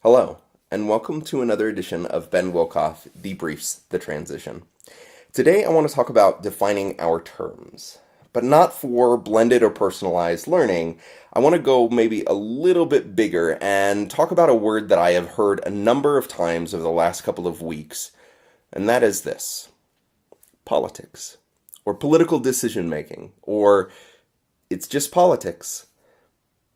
Hello, and welcome to another edition of Ben Wilkoff Debriefs the Transition. Today I want to talk about defining our terms, but not for blended or personalized learning. I want to go maybe a little bit bigger and talk about a word that I have heard a number of times over the last couple of weeks, and that is this: politics, or political decision making, or it's just politics.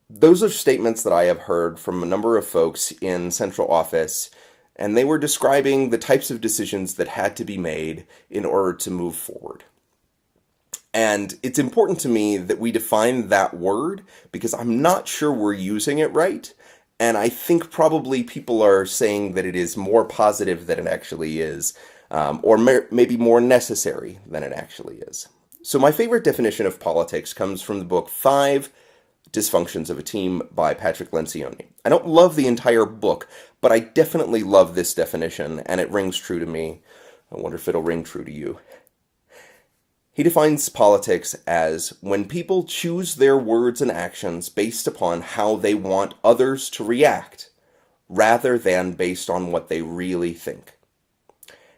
Those are statements that I have heard from a number of folks in central office, and they were describing the types of decisions that had to be made in order to move forward. And it's important to me that we define that word because I'm not sure we're using it right. And I think probably people are saying that it is more positive than it actually is, or maybe more necessary than it actually is. So my favorite definition of politics comes from the book Five Dysfunctions of a Team by Patrick Lencioni. I don't love the entire book, but I definitely love this definition, and it rings true to me. I wonder if it'll ring true to you. He defines politics as when people choose their words and actions based upon how they want others to react, rather than based on what they really think.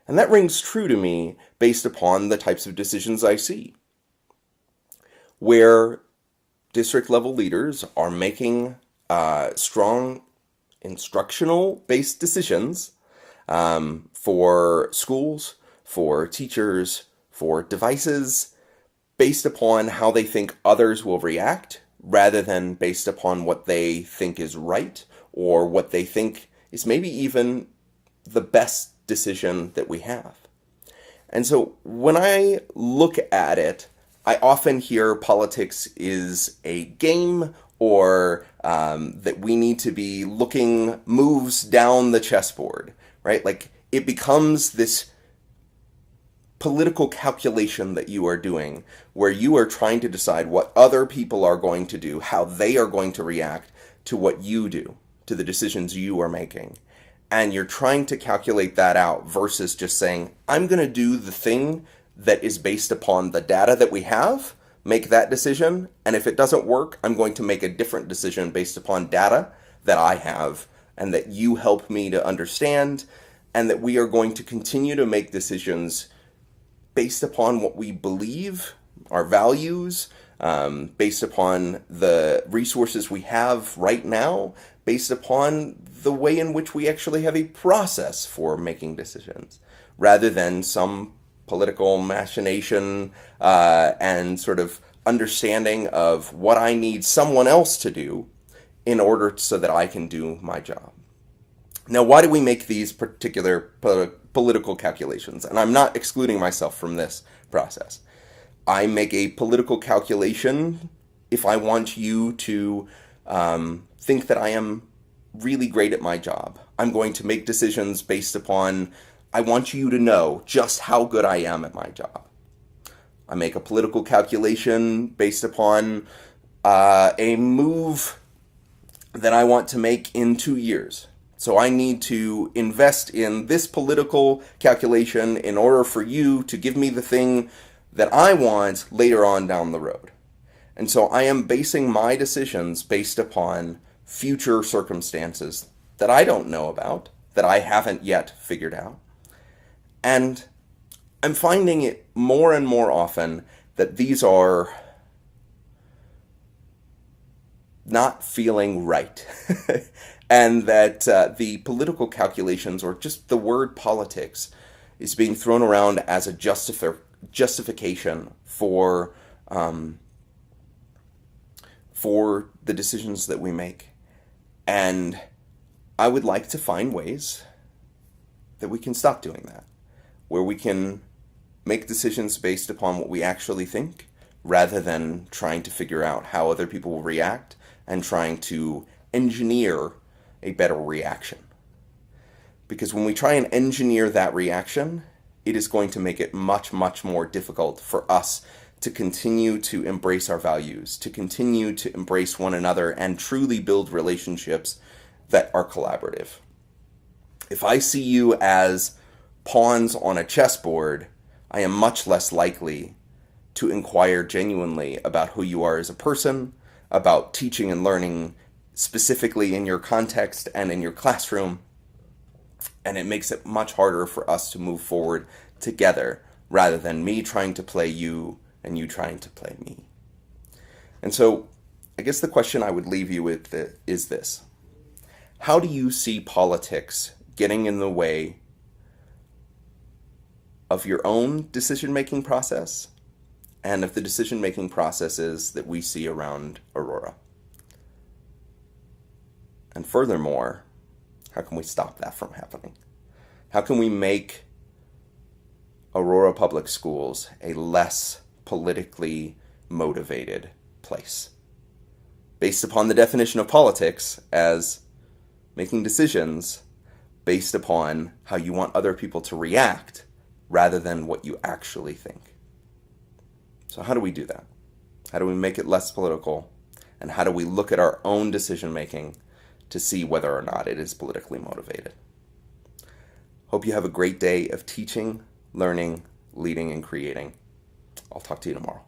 And that rings true to me based upon the types of decisions I see, where district level leaders are making strong instructional based decisions for schools, for teachers, for devices, based upon how they think others will react, rather than based upon what they think is right, or what they think is maybe even the best decision that we have. And so when I look at it, I often hear politics is a game, or that we need to be looking moves down the chessboard, right? Like it becomes this political calculation that you are doing, where you are trying to decide what other people are going to do, how they are going to react to what you do, to the decisions you are making. And you're trying to calculate that out versus just saying, I'm going to do the thing that is based upon the data that we have, make that decision, and if it doesn't work, I'm going to make a different decision based upon data that I have and that you help me to understand, and that we are going to continue to make decisions based upon what we believe, our values, based upon the resources we have right now, based upon the way in which we actually have a process for making decisions, rather than some political machination and sort of understanding of what I need someone else to do in order so that I can do my job. Now, why do we make these particular political calculations? And I'm not excluding myself from this process. I make a political calculation if I want you to think that I am really great at my job. I'm going to make decisions based upon, I want you to know just how good I am at my job. I make a political calculation based upon a move that I want to make in 2 years. So I need to invest in this political calculation in order for you to give me the thing that I want later on down the road. And so I am basing my decisions based upon future circumstances that I don't know about, that I haven't yet figured out. And I'm finding it more and more often that these are not feeling right. And that the political calculations, or just the word politics, is being thrown around as a justification for the decisions that we make. And I would like to find ways that we can stop doing that, where we can make decisions based upon what we actually think, rather than trying to figure out how other people will react and trying to engineer a better reaction. Because when we try and engineer that reaction, it is going to make it much, much more difficult for us to continue to embrace our values, to continue to embrace one another, and truly build relationships that are collaborative. If I see you as pawns on a chessboard, I am much less likely to inquire genuinely about who you are as a person, about teaching and learning specifically in your context and in your classroom, and it makes it much harder for us to move forward together rather than me trying to play you and you trying to play me. And so I guess the question I would leave you with is this. How do you see politics getting in the way of your own decision-making process and of the decision-making processes that we see around Aurora? And furthermore, how can we stop that from happening? How can we make Aurora Public Schools a less politically motivated place, based upon the definition of politics as making decisions based upon how you want other people to react rather than what you actually think? So how do we do that? How do we make it less political? And how do we look at our own decision making to see whether or not it is politically motivated? Hope you have a great day of teaching, learning, leading, and creating. I'll talk to you tomorrow.